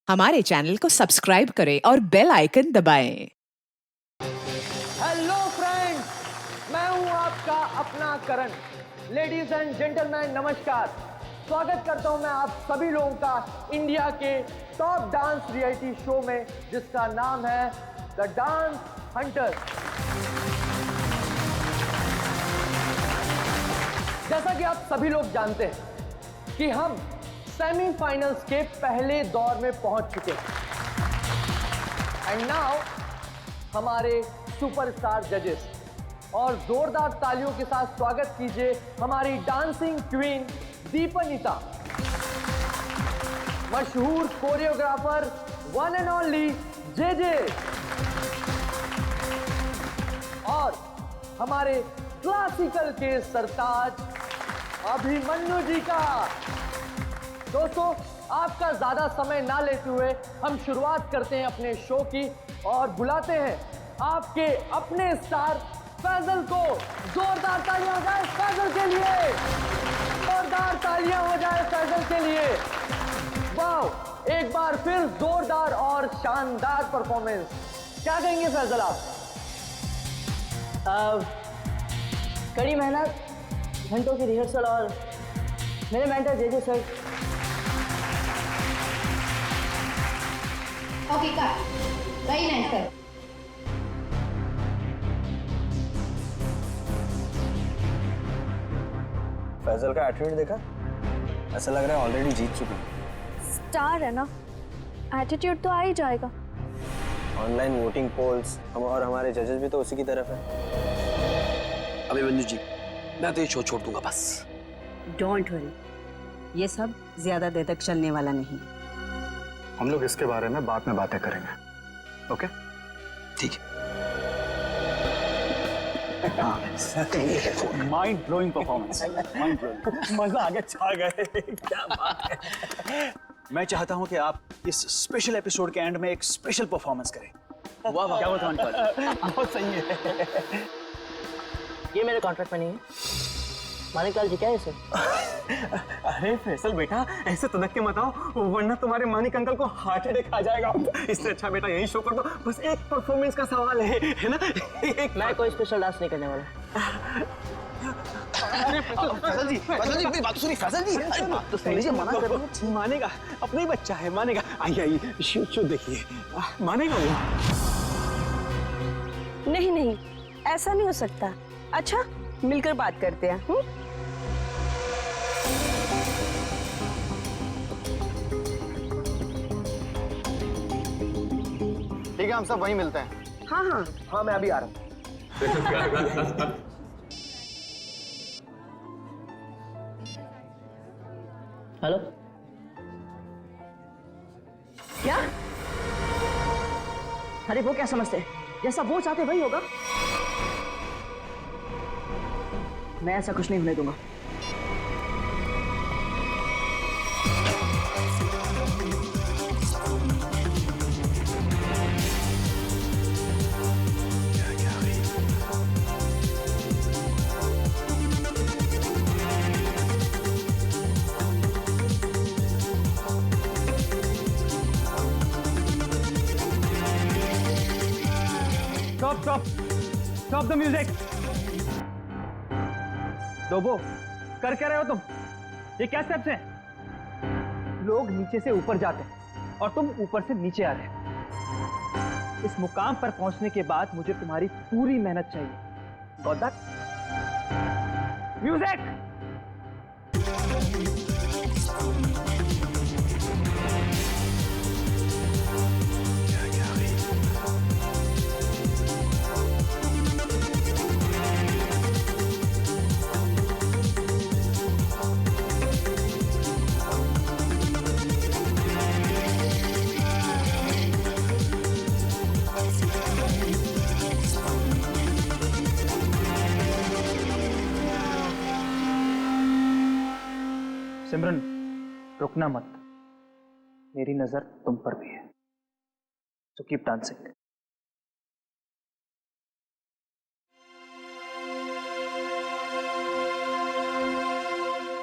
हमारे चैनल को सब्सक्राइब करें और बेल आइकन दबाएं। हेलो फ्रेंड्स, मैं हूं आपका अपना करण। लेडीज एंड जेंटलमैन, नमस्कार। स्वागत करता हूं मैं आप सभी लोगों का इंडिया के टॉप डांस रियलिटी शो में, जिसका नाम है द डांस हंटर। जैसा कि आप सभी लोग जानते हैं कि हम सेमीफाइनल्स के पहले दौर में पहुंच चुके हैं। एंड नाउ हमारे सुपरस्टार जजेस, और जोरदार तालियों के साथ स्वागत कीजिए हमारी डांसिंग क्वीन दीपनिता, मशहूर choreographer one and only JJ, और हमारे क्लासिकल के सरताज अभिमन्यु जी का। दोस्तों, आपका ज्यादा समय ना लेते हुए हम शुरुआत करते हैं अपने शो की और बुलाते हैं आपके अपने स्टार फैजल को। जोरदार तालियां हो जाए फैजल के लिए, जोरदार तालियां हो जाए फैजल के लिए। वाह, एक बार फिर जोरदार और शानदार परफॉर्मेंस। क्या कहेंगे फैजल आप? कड़ी मेहनत, घंटों की रिहर्सल और मेरे mentor JJ sir. Okay cut, very nice sir. Faisal का एटीट्यूड देखा? ऐसा लग रहा है ऑलरेडी जीत चुका है। स्टार है ना, एटीट्यूड तो आ ही जाएगा। ऑनलाइन वोटिंग पोल्स हम और हमारे जजेस भी तो उसी की तरफ है। अभिमन्यु जी, मैं तो ये शो छोड़ दूंगा बस। डोंट वरी, ये सब ज्यादा देर तक चलने वाला नहीं। हम लोग इसके बारे में बाद में बातें करेंगे, ओके? ठीक है। Mind blowing performance, mind blowing. मजा आ गया, छा गए। क्या बात है। मैं चाहता हूं कि आप इस स्पेशल एपिसोड के एंड में एक स्पेशल परफॉर्मेंस करें। वाह वाह, क्या बताऊं? बहुत सही है। ये मेरे कॉन्ट्रैक्ट में नहीं है। मानिकलाल जी क्या है सर? अरे फैसल बेटा, ऐसे तनक के मत आओ, वरना तुम्हारे मानिक अंकल को हार्ट अटैक आ जाएगा। इससे अच्छा बेटा यही शो कर दो। बस एक परफॉर्मेंस का सवाल है ना? मैं कोई स्पेशल डांस नहीं करने वाला। फैजल जी, मेरी बात तो सुनिए। फैजल जी, अरे बात तो सुन लीजिए। मना कर दो। मानेगा, अपना ही बच्चा है, मानेगा। आइए आइए, शो देखिए, मानेगा वो। नहीं नहीं, ऐसा नहीं हो सकता। अच्छा, मिलकर बात करते हैं। ठीक है, हम सब वहीं मिलते हैं। हाँ हाँ हाँ, मैं अभी आ रहा हूं। हेलो, क्या? अरे वो क्या समझते हैं? जैसा वो चाहते वही होगा। मैं ऐसा कुछ नहीं होने दूंगा। Stop the music. डोबो, कर क्या रहे हो तुम? ये क्या स्टेप्स हैं? लोग नीचे से ऊपर जाते हैं और तुम ऊपर से नीचे आ रहे हो। इस मुकाम पर पहुंचने के बाद मुझे तुम्हारी पूरी मेहनत चाहिए। Got that? म्यूजिक। सिमरन, रुकना मत। मेरी नजर तुम पर भी है, सो कीप डांसिंग।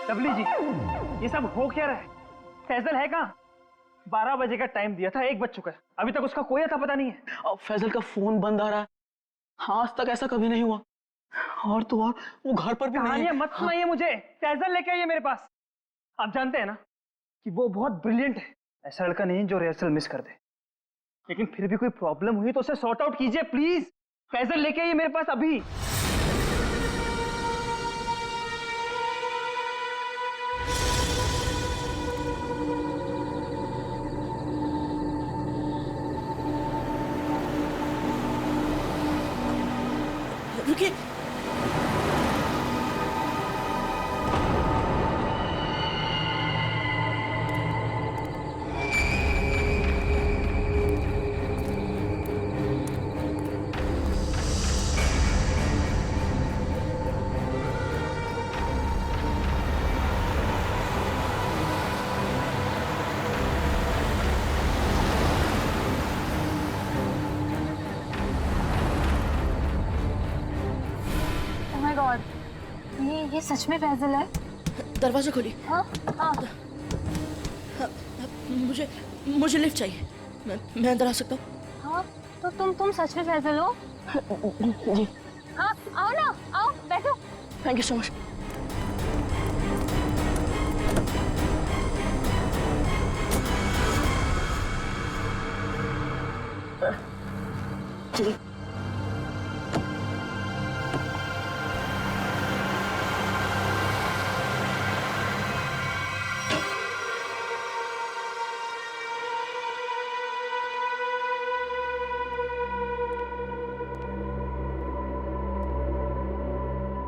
लवली जी, ये सब हो क्या रहा है? फैजल है कहाँ? 12 बजे का टाइम दिया था, 1 बज चुका है, अभी तक उसका कोई अता पता नहीं है। अब फैजल का फोन बंद आ रहा है, आज तक ऐसा कभी नहीं हुआ। और तो और वो घर पर भी नहीं कहानियां है। मत सुनाइए मुझे, फैजल लेके आइए मेरे पास। आप जानते हैं ना कि वो बहुत ब्रिलियंट है, ऐसा लड़का नहीं जो रिहर्सल मिस कर दे। लेकिन फिर भी कोई प्रॉब्लम हुई तो उसे सॉर्ट आउट कीजिए प्लीज। फैजल लेके आइए मेरे पास अभी। रुकिए, Oh my God, ये सच में फैजल है? दरवाजा खोलिए। हाँ हाँ। मुझे लिफ्ट चाहिए। मैं अंदर आ सकता हूँ? हाँ तो तुम सच में फैजल हो? जी। हाँ आओ ना, आओ बैठो। Thank you so much. चलिए।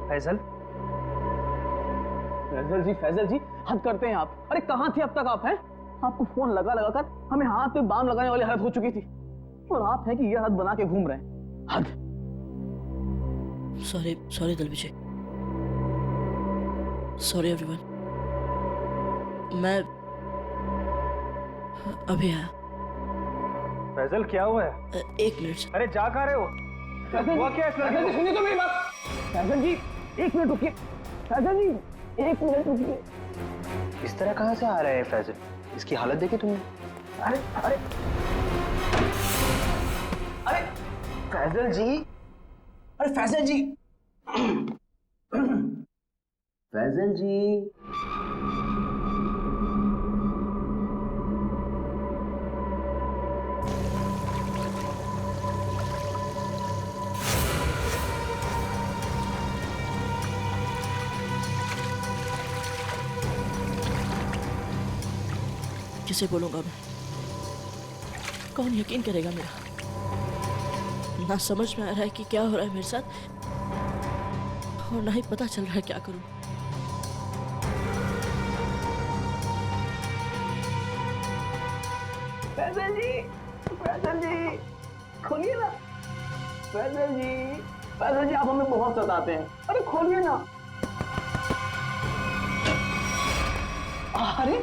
फैजल, फैजल जी हद करते हैं आप। अरे कहाँ थे अब तक आप? हैं आपको फोन लगा लगा कर हमें हाथ पे बाम लगाने वाली हालत हो चुकी थी, और आप हैं कि ये हद बना के घूम रहे हैं। हद। सॉरी दल विजय, सॉरी एवरीवन। मैं अभी आया। फैजल क्या हुआ है? 1 मिनट। अरे जा कहाँ रहे हो? हुआ क्या इस लड़के को? सुनिए तो मेरी बात। फैजल जी 1 मिनट रुकिए। फैजल जी 1 मिनट रुकिए। इस तरह कहाँ से आ रहा है फैजल? इसकी हालत देखी तुमने? अरे अरे अरे फैजल जी, अरे फैजल जी, फैजल जी। किसे बोलूंगा मैं? कौन यकीन करेगा मेरा? ना समझ में आ रहा है कि क्या हो रहा है मेरे साथ, और ना ही पता चल रहा है क्या करूं। फैजल जी खोलिए ना। फैजल जी आप हमें बहुत सताते हैं। अरे खोलिए ना। अरे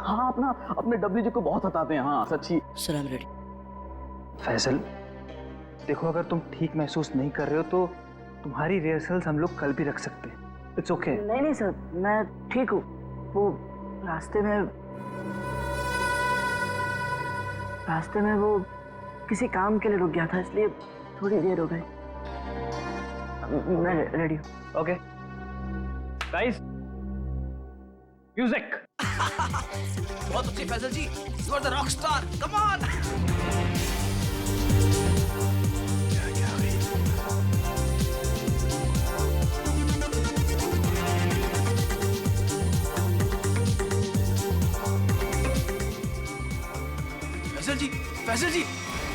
हाँ, अपने डब्ल्यू जी को बहुत सताते हैं। हाँ सच्ची। सलाम रेडी। फैजल देखो, अगर तुम ठीक महसूस नहीं कर रहे हो तो तुम्हारी रिहर्सल्स हम लोग कल भी रख सकते हैं। It's okay. नहीं सर, मैं ठीक हूँ। वो रास्ते में वो किसी काम के लिए रुक गया था, इसलिए थोड़ी देर हो गई। मैं रेडी हूँ। Okay guys, music. बहुत अच्छी Faisal ji, you are the rock star, come on.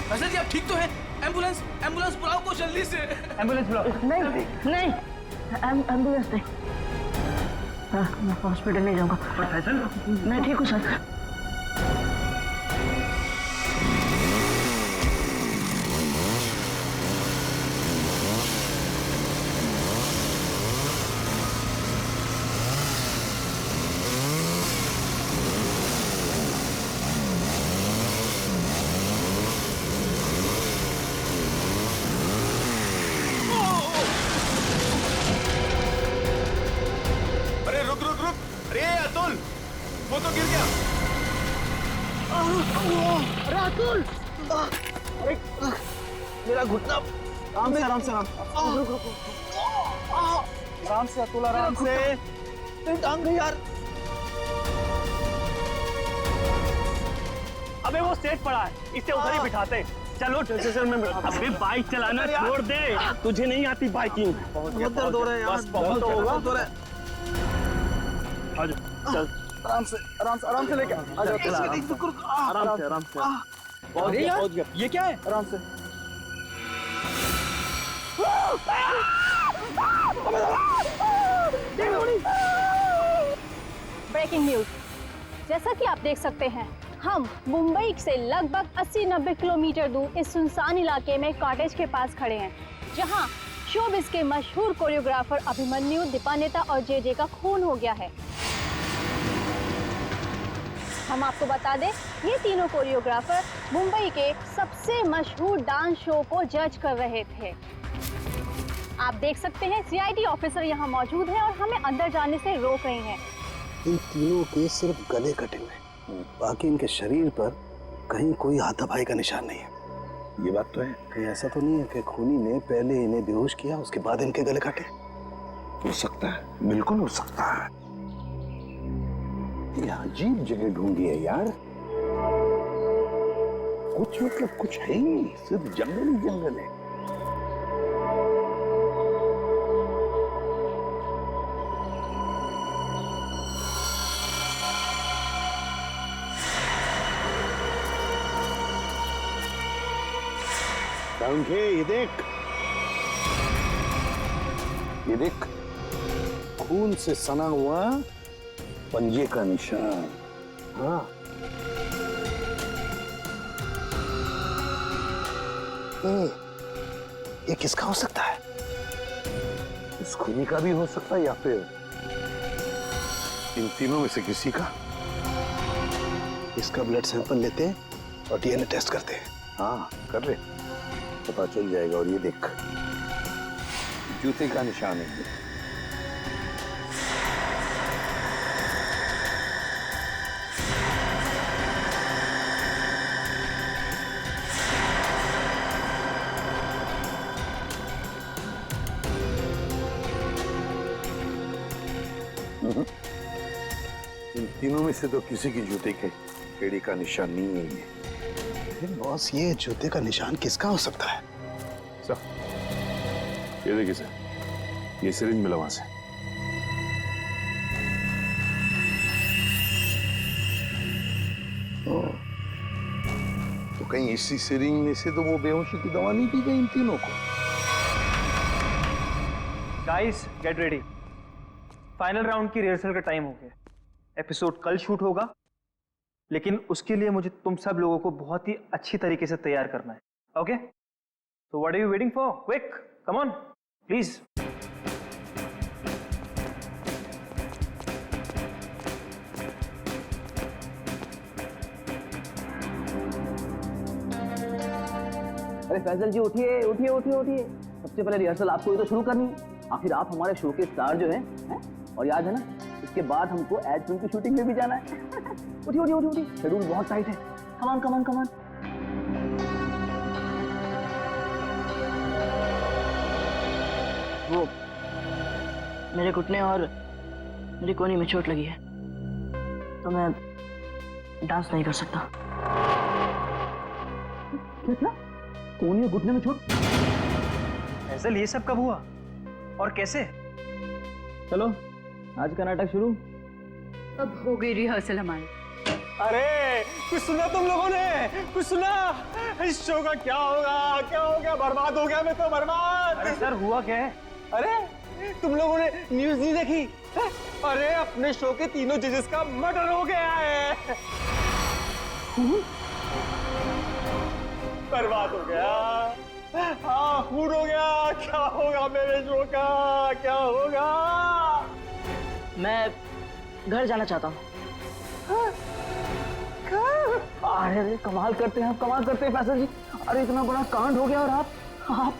Faisal ji आप ठीक तो हैं? एम्बुलेंस बुलाओ को जल्दी से। एम्बुलेंस बुलाओ। नहीं, एम्बुलेंस नहीं। मैं हॉस्पिटल नहीं जाऊंगा। फैजल मैं ठीक हूँ सर। वो तो गिर गया। राहुल, अरे मेरा घुटना। आराम से आराम से आराम से अतुल, आराम से। तेरी टांग गई यार। अबे वो सेट पड़ा है, इसे उधर ही बिठाते। चलो स्टेशन में। अबे बाइक चलाना छोड़ दे, तुझे नहीं आती बाइकिंग। बहुत दर्द हो रहा है यार। बस बहुत होगा। आजा, चल। आराम से लेके आ जाओ। आराम से। पहुंच गया। ये क्या है? आराम से। Breaking news. जैसा कि आप देख सकते हैं, हम मुंबई से लगभग 80-90 किलोमीटर दूर इस सुनसान इलाके में कॉटेज के पास खड़े हैं, जहां शोबिस के मशहूर कोरियोग्राफर अभिमन्यु, दीपानेता और जे का खून हो गया है। हम आपको बता दें, ये तीनों कोरियोग्राफर मुंबई के सबसे मशहूर डांस शो को जज कर रहे थे। आप देख सकते हैं सीआईडी ऑफिसर यहाँ मौजूद हैं और हमें अंदर जाने से रोक रहे हैं। इन तीनों के सिर्फ गले कटे हुए, बाकी इनके शरीर पर कहीं कोई हाथापाई का निशान नहीं है। ये बात तो है। कहीं ऐसा तो नहीं है कि खूनी ने पहले इन्हें बेहोश किया, उसके बाद इनके गले काटे? हो सकता है, बिल्कुल हो सकता है। ये अजीब जगह ढूंढी है यार। कुछ मतलब कुछ है ही नहीं, सिर्फ जंगल ही जंगल है। ये देख, खून से सना हुआ पंजे का निशान। हाँ, ये किसका हो सकता है? इस खूनी का भी हो सकता है या फिर इन तीनों में से किसी का। इसका ब्लड सैंपल लेते हैं और डीएनए टेस्ट करते हैं। हाँ, कर ले, पता चल जाएगा। और ये देख, जूते का निशान है। इन तीनों में से तो किसी की जूते के एड़ी का निशान नहीं है। बॉस, ये जूते का निशान किसका हो सकता है? ये देखिए सर, ये सिरिंज मिला वहां से। तो कहीं इसी सिरिंज में से तो वो बेहोशी की दवा नहीं दी गई इन तीनों को? Guys get ready, final round की रिहर्सल का टाइम हो गया। एपिसोड कल शूट होगा, लेकिन उसके लिए मुझे तुम सब लोगों को बहुत ही अच्छी तरीके से तैयार करना है। Okay, so what are you waiting for? Quick, come on, please. अरे फैजल जी, उठिए उठिए उठिए उठिए। सबसे पहले रिहर्सल आपको ही तो शुरू करनी है। आखिर आप हमारे शो के स्टार जो हैं, और याद है ना, इसके बाद हमको एड फिल्म की शूटिंग में भी जाना है। उठिए उठिए उठिए, शेड्यूल बहुत टाइट है। कमान कमान कमान। वो मेरे घुटने और मेरी कोहनी में चोट लगी है, तो मैं डांस नहीं कर सकता। क्या? कोहनी और घुटने में चोट? फैजल, ये सब कब हुआ और कैसे? चलो आज का नाटक शुरू। अब हो गई रिहर्सल हमारी। अरे कुछ सुना तुम लोगों ने? कुछ सुना? इस शो का क्या होगा? क्या हो गया? बर्बाद हो गया मैं तो, बर्बाद। अरे सर, हुआ क्या है? अरे तुम लोगों ने न्यूज़ नहीं देखी? अरे अपने शो के तीनों जजेस का मर्डर हो गया है। बर्बाद हो गया। हाँ, खून हो गया। क्या होगा मेरे शो का? क्या होगा? मैं घर जाना चाहता हूँ। अरे कमाल करते हैं आप, कमाल करते हैं फैसल जी। अरे इतना बड़ा कांड हो गया और आप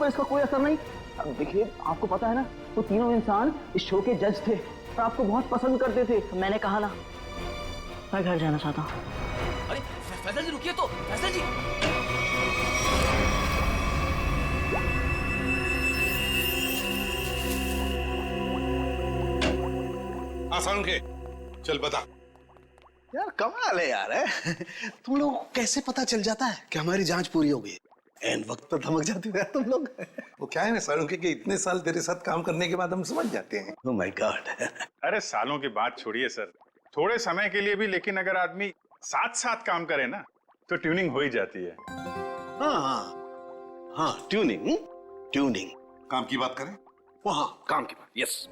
पर इसका कोई असर नहीं। अब देखिए, आपको पता है ना, वो तीनों इंसान इस शो के जज थे और आपको बहुत पसंद करते थे। मैंने कहा ना, मैं घर जाना चाहता हूँ। अरे फैजल जी रुकिए तो, फैजल जी। आसान के चल बता। यार कमाल है यार, है? तुम लोग को कैसे पता चल जाता है कि हमारी जांच पूरी हो गई है? एन वक्त पर धमक जाते हो यार तुम लोग। वो क्या है ना सारुण के इतने साल तेरे साथ काम करने के बाद हम समझ जाते हैं। Oh my God. अरे सालों की बात छोड़िए सर, थोड़े समय के लिए भी, लेकिन अगर आदमी साथ साथ काम करे ना तो ट्यूनिंग हो ही जाती है। हाँ ट्यूनिंग, ट्यूनिंग। काम की बात करें? वो हाँ काम की बात, यस।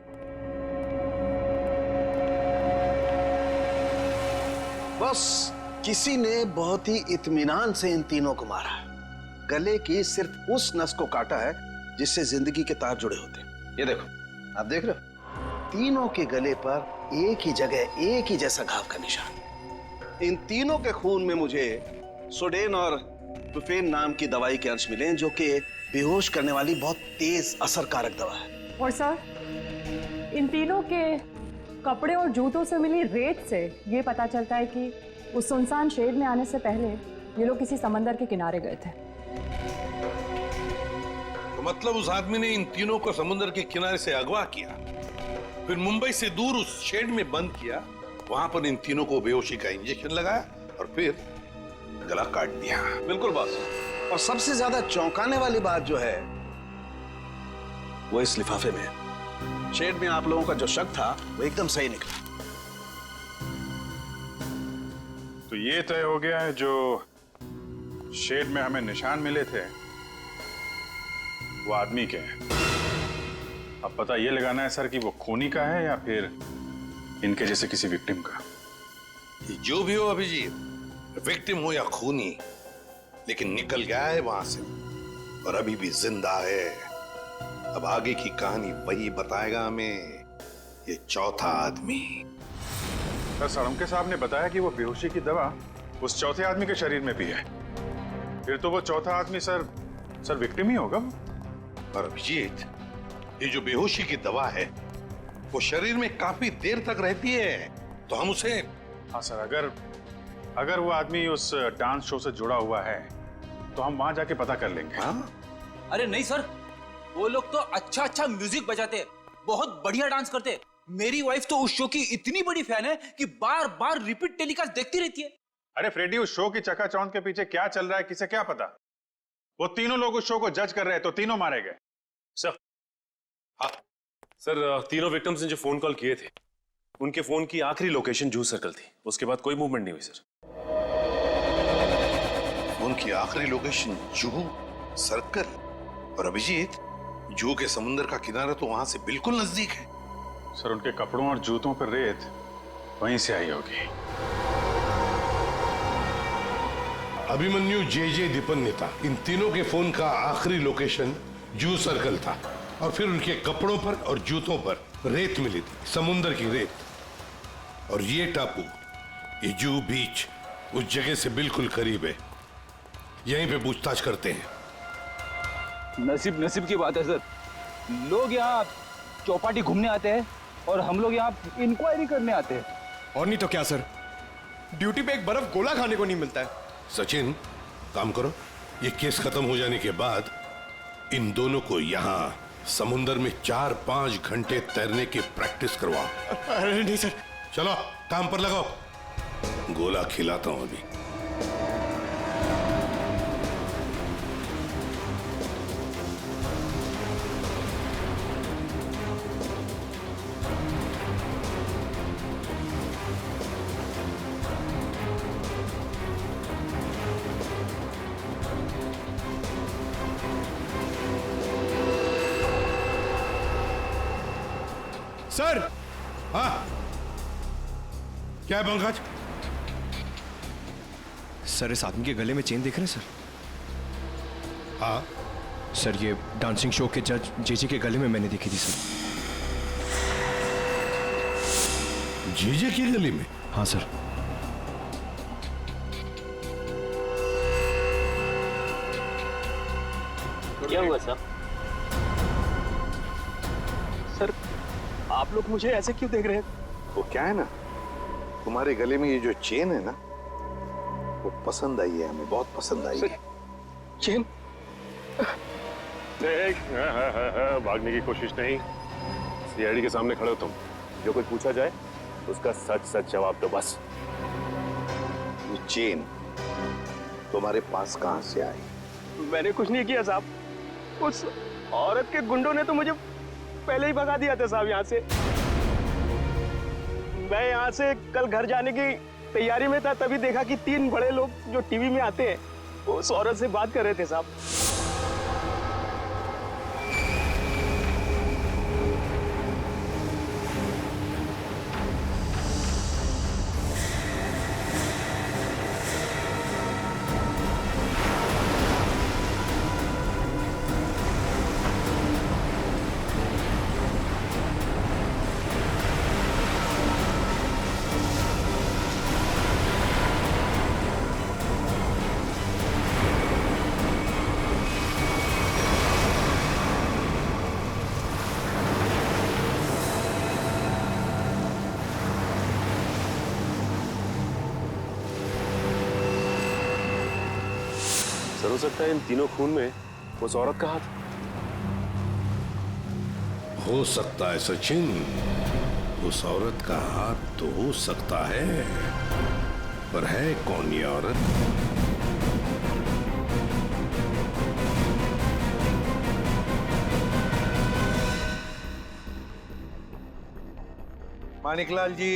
बस किसी ने बहुत ही इत्मीनान से इन तीनों को मारा है। गले की सिर्फ उस नस को काटा है जिससे जिंदगी के तार जुड़े होते हैं। ये देखो, आप देख रहे हो, तीनों के गले पर एक ही जगह एक ही जैसा घाव का निशान। इन तीनों के खून में मुझे सोडेन और टुफेन नाम की दवाई के अंश मिले, जो कि बेहोश करने वाली बहुत तेज असरकारक दवा है। और सर, इन तीनों के कपड़े और जूतों से मिली रेत से ये पता चलता है कि उस सुनसान शेड में आने से पहले ये लोग किसी समंदर के किनारे गए थे। तो मतलब उस आदमी ने इन तीनों को समुद्र के किनारे से अगवा किया, फिर मुंबई से दूर उस शेड में बंद किया, वहां पर इन तीनों को बेहोशी का इंजेक्शन लगाया और फिर गला काट दिया। बिल्कुल बॉस। और सबसे ज्यादा चौंकाने वाली बात जो है वो इस लिफाफे में है। शेड में आप लोगों का जो शक था वो एकदम सही निकला। तो ये तय हो गया है, जो शेड में हमें निशान मिले थे वो आदमी के हैं। अब पता ये लगाना है सर कि वो खूनी का है या फिर इनके जैसे किसी विक्टिम का। जो भी हो अभिजीत, विक्टिम हो या खूनी, लेकिन निकल गया है वहां से और अभी भी जिंदा है। अब आगे की कहानी वही बताएगा हमें, ये चौथा आदमी। सर साळुंखे साहब ने बताया कि वो बेहोशी की दवा उस चौथे आदमी के शरीर में भी है। फिर तो वो चौथा आदमी सर विक्टिम ही होगा। और अभिजीत, ये जो बेहोशी की दवा है वो शरीर में काफी देर तक रहती है, तो हम उसे। हाँ सर, अगर वो आदमी उस डांस शो से जुड़ा हुआ है तो हम वहां जाके पता कर लेंगे। हाँ? अरे नहीं सर, वो लोग तो अच्छा म्यूजिक बजाते, बहुत बढ़िया डांस करते। मेरी वाइफ तो उस शो की इतनी बड़ी फैन है कि बार बार रिपीट टेलीकास्ट देखती रहती है। अरे फ्रेडी, उस शो की चकाचौंध के पीछे क्या चल रहा है किसे क्या पता। वो तीनों लोग उस शो को जज कर रहे हैं तो तीनों मारे गए। सर, हाँ सर, तीनों विक्टिम्स ने जो फोन कॉल किए थे उनके फोन की आखिरी लोकेशन जूह सर्कल थी। उसके बाद कोई मूवमेंट नहीं हुई सर। फोन की आखिरी लोकेशन जूह सर्कल? और अभिजीत, जूह के समुद्र का किनारा तो वहां से बिल्कुल नजदीक है। सर उनके कपड़ों और जूतों पर रेत वहीं से आई होगी। अभिमन्यु जे दीपन नेता, इन तीनों के फोन का आखिरी लोकेशन जूह सर्कल था और फिर उनके कपड़ों पर और जूतों पर रेत मिली थी, समुद्र की रेत। और ये टापू, ये जूह बीच, उस जगह से बिल्कुल करीब है। यहीं पे पूछताछ करते हैं। नसीब की बात है सर, लोग यहाँ चौपाटी घूमने आते हैं और हम लोग यहाँ इंक्वायरी करने आते हैं। और नहीं तो क्या सर, ड्यूटी पे एक बर्फ गोला खाने को नहीं मिलता है। सचिन, काम करो, ये केस खत्म हो जाने के बाद इन दोनों को यहाँ समुंदर में 4-5 घंटे तैरने की प्रैक्टिस करवाओ। अरे नहीं सर। चलो काम पर लगाओ, गोला खिलाता हूं अभी। सर। हाँ, क्या है पंकज? सर इस आदमी के गले में चेन देख रहे हैं सर? हाँ सर, ये डांसिंग शो के जज जेजे के गले में मैंने देखी थी सर। जेजे के गले में? हाँ सर। क्या हुआ सर? सर आप लोग मुझे ऐसे क्यों देख रहे हैं? वो क्या है ना, तुम्हारे गले में ये जो चेन है ना, वो पसंद आई है हमें, बहुत पसंद आई है। चेन? देख, भागने की कोशिश नहीं। सीआईडी के सामने खड़े हो तुम, जो कोई पूछा जाए उसका सच सच जवाब दो बस। ये चेन तुम्हारे पास कहां से आई? मैंने कुछ नहीं किया साहब, उस औरत के गुंडों ने तो मुझे पहले ही भगा दिया था साहब यहाँ से। मैं यहाँ से कल घर जाने की तैयारी में था, तभी देखा कि 3 बड़े लोग जो टीवी में आते हैं वो उस औरत से बात कर रहे थे साहब। सर, हो सकता है इन तीनों खून में उस औरत का हाथ। हो सकता है सचिन, उस औरत का हाथ तो हो सकता है, पर है कौन ये औरत? मानिकलाल जी,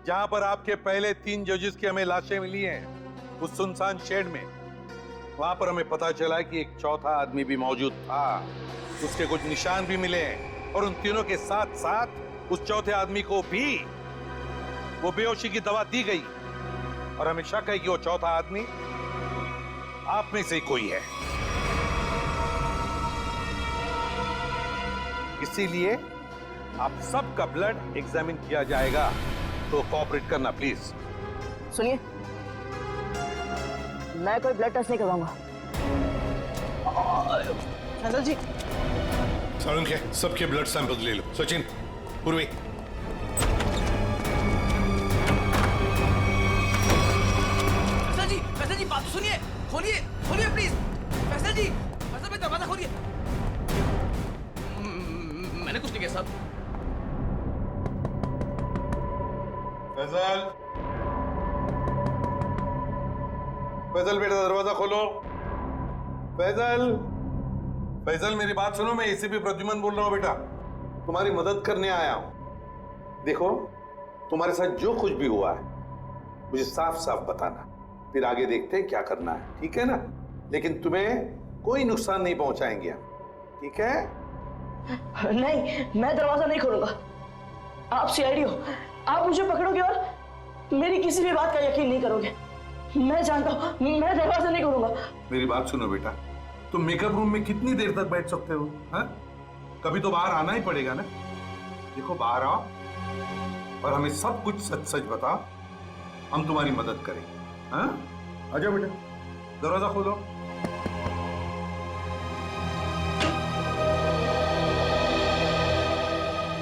जहां पर आपके पहले 3 जजेस की हमें लाशें मिली हैं, उस सुनसान शेड में, वहां पर हमें पता चला कि एक चौथा आदमी भी मौजूद था। उसके कुछ निशान भी मिले और उन तीनों के साथ साथ उस चौथे आदमी को भी वो बेहोशी की दवा दी गई और हमें शक है कि वो चौथा आदमी आप में से कोई है। इसीलिए आप सबका ब्लड एग्जामिन किया जाएगा, तो कोऑपरेट करना प्लीज। सुनिए, मैं कोई ब्लड टेस्ट नहीं करवाऊंगा। फैजल जी, सर उनके सबके ब्लड सैंपल ले लो। सचिन, पूर्वी। फैजल जी बात सुनिए, खोलिए खोलिए प्लीज। फैजल जी, फैजल भाई दरवाजा खोलिए। मैंने कुछ नहीं किया साहब। फैजल, फैजल बेटा दरवाजा खोलो। फैजल, फैजल मेरी बात सुनो, मैं एसीपी प्रद्युमन बोल रहा हूं बेटा, तुम्हारी मदद करने आया हूं। देखो, तुम्हारे साथ जो कुछ भी हुआ है मुझे साफ साफ बताना, फिर आगे देखते हैं क्या करना है, ठीक है ना? लेकिन तुम्हें कोई नुकसान नहीं पहुंचाएंगे हम, ठीक है? नहीं, मैं दरवाजा नहीं खोलूंगा। आप सीआईडी हो, आप मुझे पकड़ोगे और मेरी किसी भी बात का यकीन नहीं करोगे। मैं जानता हूं, मैं दरवाजा नहीं खोलूंगा। मेरी बात सुनो बेटा, तुम मेकअप रूम में कितनी देर तक बैठ सकते हो? हाँ? कभी तो बाहर आना ही पड़ेगा ना। देखो, बाहर आओ और हमें सब कुछ सच सच बताओ, हम तुम्हारी मदद करेंगे। हाँ? आजा बेटा, दरवाजा खोलो।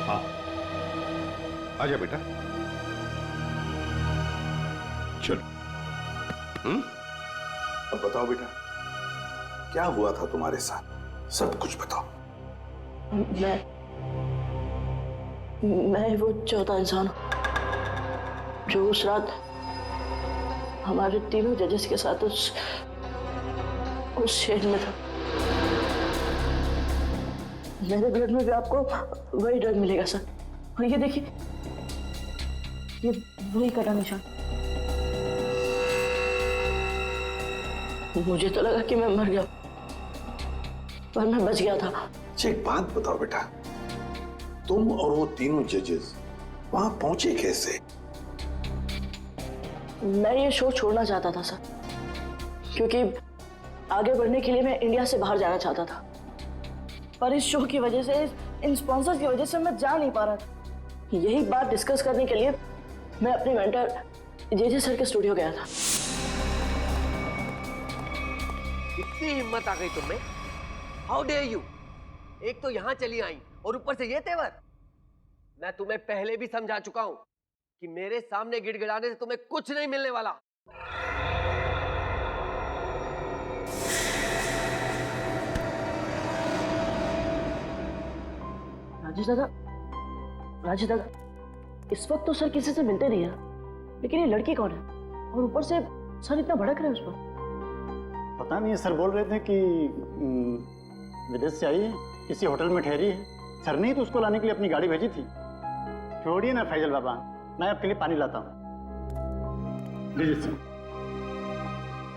हाँ, आजा बेटा, चलो। अब बताओ बेटा, क्या हुआ था तुम्हारे साथ? सब कुछ बताओ। मैं वो चौथा इंसान हूं जो उस रात हमारे तीनों जजेस के साथ उस शेड में था। मेरे ब्लड में भी आपको वही ड्रग मिलेगा सर। और ये देखिए, ये वही कटा निशान। मुझे तो लगा कि मैं मर गया, पर मैं बच गया था। अच्छा, एक बात बताओ बेटा, तुम और वो तीनों जजेस वहां पहुंचे कैसे? मैं ये शो छोड़ना चाहता था सर, क्योंकि आगे बढ़ने के लिए मैं इंडिया से बाहर जाना चाहता था, पर इस शो की वजह से, इन स्पॉन्सर्स की वजह से मैं जा नहीं पा रहा था। यही बात डिस्कस करने के लिए मैं अपने मेंटर जेजे सर के स्टूडियो गया था। इतनी हिम्मत आ गई तुममें? How dare you! एक तो यहां चली आई और ऊपर से ये तेवर। मैं तुम्हें पहले भी समझा चुका हूं कि मेरे सामने गिड़गिड़ाने से तुम्हें कुछ नहीं मिलने वाला। राजेश दादा, इस वक्त तो सर किसी से मिलते नहीं है, लेकिन ये लड़की कौन है? और ऊपर से सर इतना भड़क रहे हैं उस पर। पता नहीं, सर बोल रहे थे कि विदेश से आई है, किसी होटल में ठहरी है। सर ने ही तो उसको लाने के लिए अपनी गाड़ी भेजी थी। छोड़िए ना फैजल बाबा, मैं आपके लिए पानी लाता हूँ। लीजिए सर।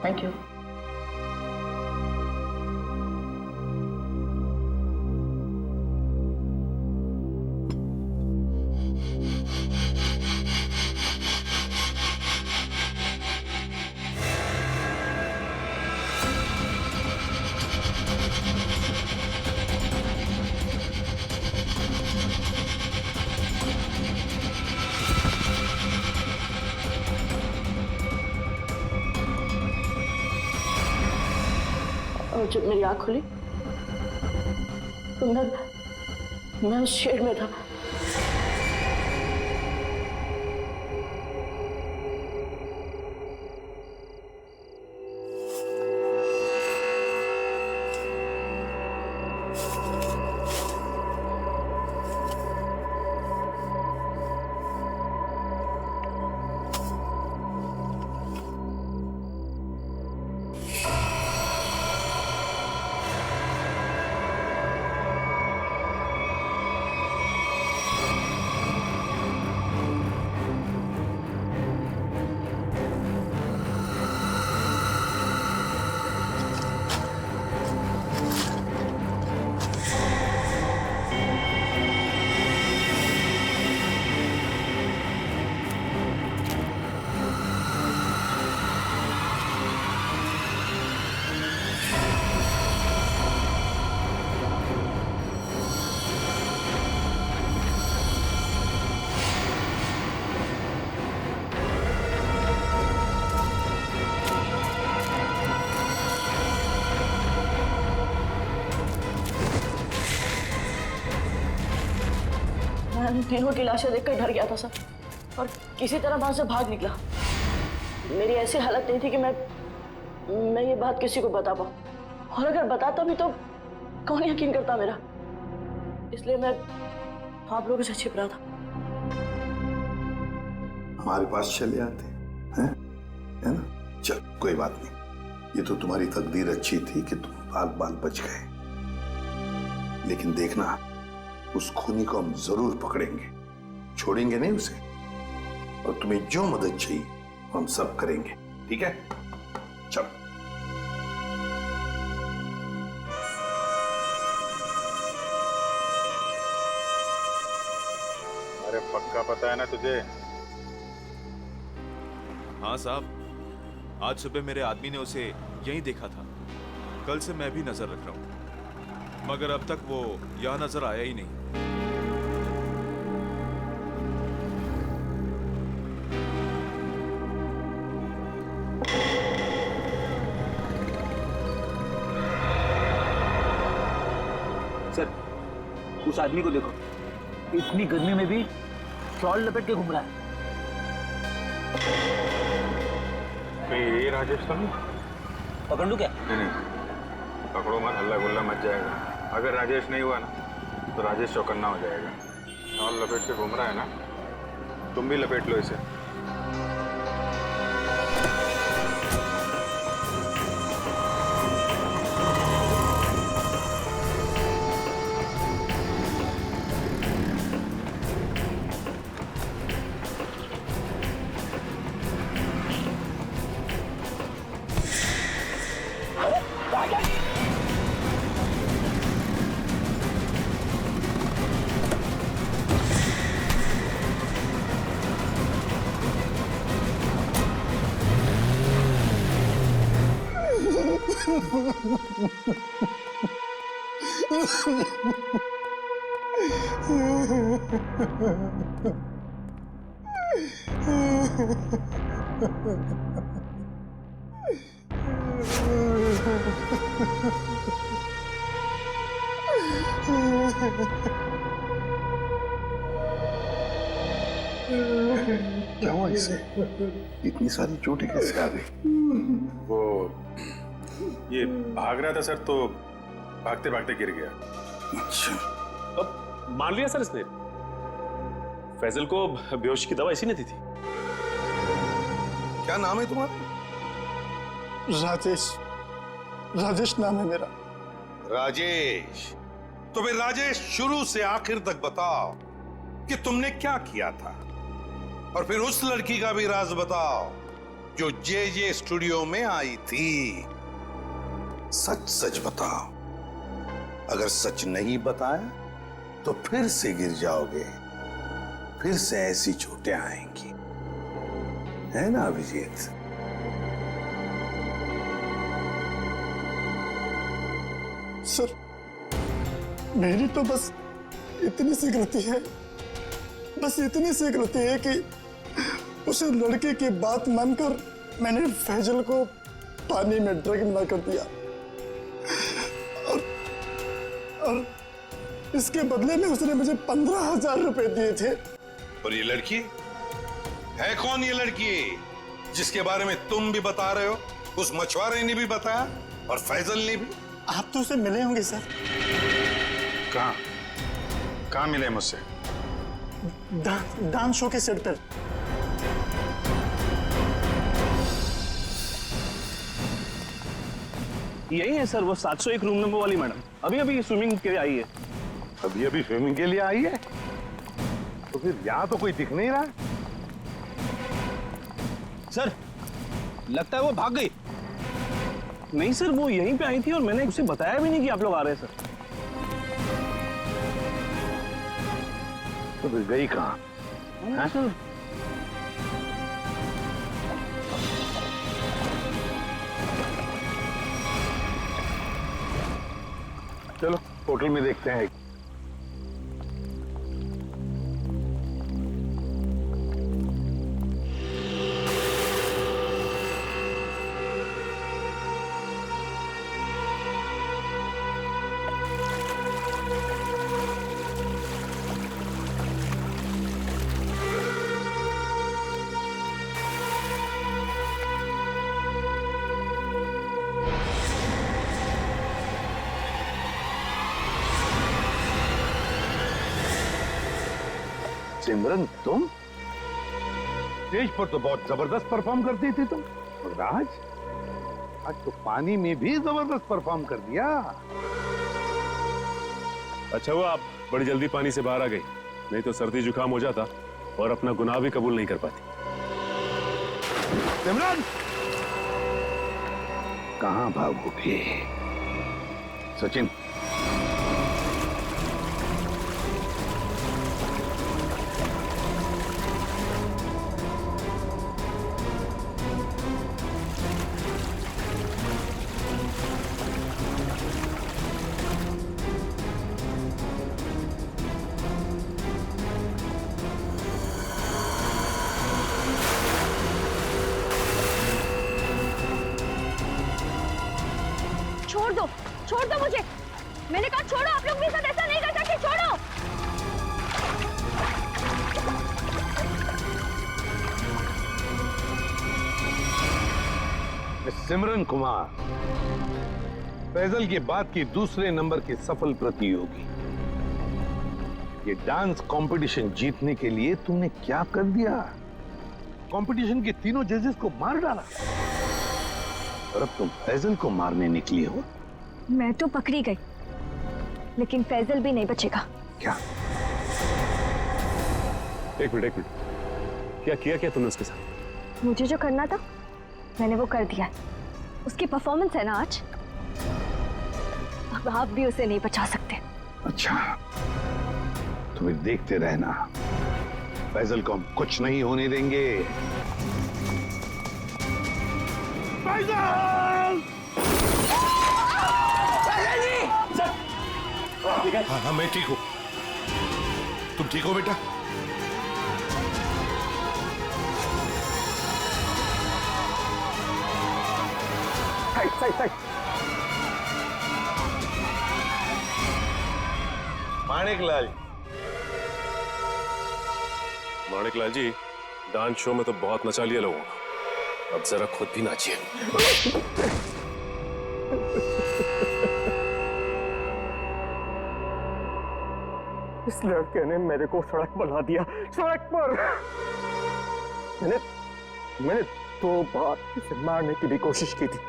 Thank you. और जब मेरी आंख खुली तो मैं उस शेड में था। मैं तीनों की लाशें देखकर डर गया था सर, और किसी तरह वहां से भाग निकला। मेरी ऐसी हालत नहीं थी कि मैं ये बात किसी को बता पाऊं, और अगर बताता भी तो कौन यकीन करता मेरा। इसलिए मैं आप लोगों से छिप रहा था। हमारे पास चले आते हैं, है ना? चल कोई बात नहीं, ये तो तुम्हारी तकदीर अच्छी थी कि तुम बाल बाल बच गए। लेकिन देखना, उस खूनी को हम जरूर पकड़ेंगे, छोड़ेंगे नहीं उसे। और तुम्हें जो मदद चाहिए हम सब करेंगे, ठीक है? चलो। अरे पक्का पता है ना तुझे? हाँ साहब, आज सुबह मेरे आदमी ने उसे यहीं देखा था। कल से मैं भी नजर रख रहा हूँ, मगर अब तक वो यहाँ नजर आया ही नहीं। सर, उस आदमी को देखो, इतनी गर्मी में भी शॉल लपेट के घूम रहा है। ये राजेश तो नहीं? पकड़ लूं क्या? नहीं, पकड़ो मत, हल्ला गुल्ला मच जाएगा। अगर राजेश नहीं हुआ ना तो राजेश चौकन्ना हो जाएगा। शॉल लपेट के घूम रहा है ना, तुम भी लपेट लो इसे। क्या हुआ इसे? इतनी सारी चोटें कैसे आ गई? वो ये भाग रहा था सर, तो भागते भागते गिर गया। अच्छा, अब मान लिया सर इसने। फैजल को बेहोशी की दवा इसी ने दी थी। क्या नाम है तुम्हारा? राजेश। राजेश नाम है मेरा। राजेश। तो फिर राजेश, शुरू से आखिर तक बताओ कि तुमने क्या किया था, और फिर उस लड़की का भी राज बताओ जो जे स्टूडियो में आई थी। सच सच बताओ। अगर सच नहीं बताया तो फिर से गिर जाओगे, फिर से ऐसी चोटें आएंगी, है ना अभिजीत? सर, मेरी तो बस इतनी सी गलती है, बस इतनी सी गलती है कि उस लड़के की बात मानकर मैंने फैजल को पानी में ड्रग मिला कर दिया, और इसके बदले में उसने मुझे 15,000 रुपए दिए थे। और ये लड़की है कौन? ये लड़की जिसके बारे में तुम भी बता रहे हो, उस मछुआरे ने भी बताया और फैजल ने भी। आप तो उसे मिले होंगे सर। कहाँ मिले मुझसे? डांस शो के सेट पर। यही है सर, वो 701 रूम नंबर वाली मैडम, अभी अभी स्विमिंग के लिए आई है। अभी अभी स्विमिंग के लिए आई है? तो फिर यहाँ तो कोई दिख नहीं रहा। सर, लगता है वो भाग गई। नहीं सर, वो यहीं पे आई थी और मैंने उसे बताया भी नहीं कि आप लोग आ रहे हैं सर। तो फिर गई कहाँ? सर, चलो होटल में देखते हैं। सिमरन, तुम स्टेज पर तो बहुत जबरदस्त परफॉर्म करती थी तुम, और आज तो पानी में भी जबरदस्त परफॉर्म कर दिया। अच्छा हुआ आप बड़ी जल्दी पानी से बाहर आ गई, नहीं तो सर्दी जुकाम हो जाता और अपना गुनाह भी कबूल नहीं कर पाती। सिमरन, कहां भागोगे? सचिन, छोड़ दो मुझे। मैंने कहा छोड़ो, आप लोग मेरे साथ ऐसा नहीं कर सकते, छोड़ो। सिमरन कुमार, फैजल के बाद की दूसरे नंबर की सफल प्रतियोगी। ये डांस कंपटीशन जीतने के लिए तुमने क्या कर दिया? कंपटीशन के तीनों जजेस को मार डाला, और अब तुम फैजल को मारने निकली हो। मैं तो पकड़ी गई, लेकिन फैजल भी नहीं बचेगा। क्या? एक मिनट, क्या किया तुमने उसके साथ? मुझे जो करना था मैंने वो कर दिया। उसकी परफॉर्मेंस है ना आज, अब आप भी उसे नहीं बचा सकते। अच्छा, तो फिर देखते रहना, फैजल को हम कुछ नहीं होने देंगे। फैजल! हाँ, मैं ठीक हूँ। तुम ठीक हो बेटा? साइड। माणिकलाल जी, डांस शो में तो बहुत नचा लिया लोगों को, अब जरा खुद भी नाचिए। इस लड़के ने मेरे को सड़क बना दिया, सड़क पर। मैंने 2 बार इसे मारने की भी कोशिश की थी,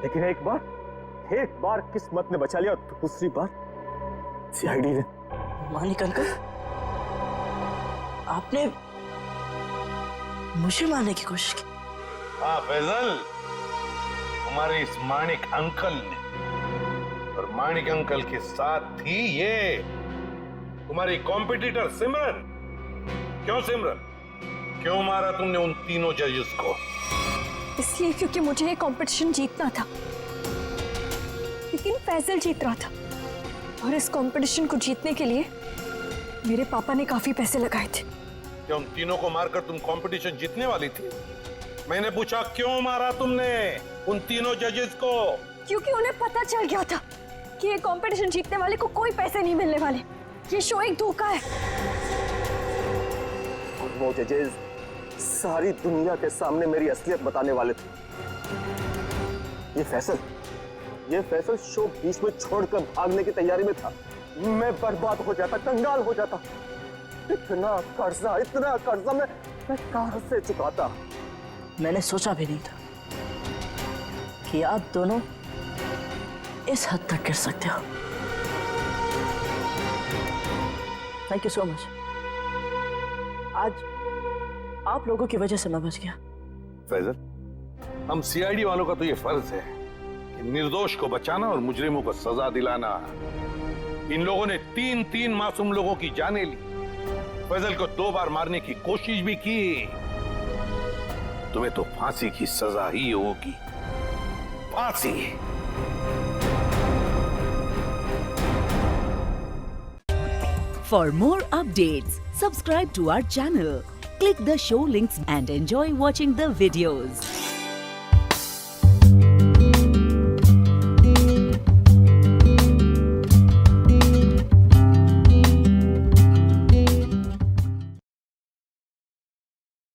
लेकिन एक बार किस्मत ने बचा लिया और दूसरी बार सीआईडी ने। मानिक अंकल, आपने मुझे मारने की कोशिश की? हाँ फैजल, तुम्हारे इस मानिक अंकल ने, और मानिक अंकल के साथ थी ये तुम्हारी कॉम्पिटिटर सिमरन। क्यों सिमरन, क्यों मारा तुमने उन तीनों जजेस को? इसलिए क्योंकि मुझे ये कंपटीशन जीतना था, लेकिन फैजल जीत रहा था, और इस कंपटीशन को जीतने के लिए मेरे पापा ने काफी पैसे लगाए थे। क्या उन तीनों को मारकर तुम कंपटीशन जीतने वाली थी? मैंने पूछा क्यों मारा तुमने उन तीनों जजेस को? क्योंकि उन्हें पता चल गया था कि ये कंपटीशन जीतने वाले को कोई पैसे नहीं मिलने वाले, ये शो एक धोखा है। और वो जजेस सारी दुनिया के सामने मेरी असलियत बताने वाले थे। ये फैसल शो बीच में छोड़कर भागने की तैयारी में था। मैं बर्बाद हो जाता, कंगाल हो जाता। इतना कर्जा मैं कहां से चुकाता? मैंने सोचा भी नहीं था कि आप दोनों इस हद तक गिर सकते हो। Thank you so much. आज आप लोगों की वजह से मैं बच गया। फैजल, हम सीआईडी वालों का तो ये फर्ज है कि निर्दोष को बचाना और मुजरिमों को सजा दिलाना। इन लोगों ने 3 मासूम लोगों की जानें ली, फैजल को 2 बार मारने की कोशिश भी की। तुम्हें तो फांसी की सजा ही होगी, फांसी। For more updates, subscribe to our channel, click the show links and enjoy watching the videos.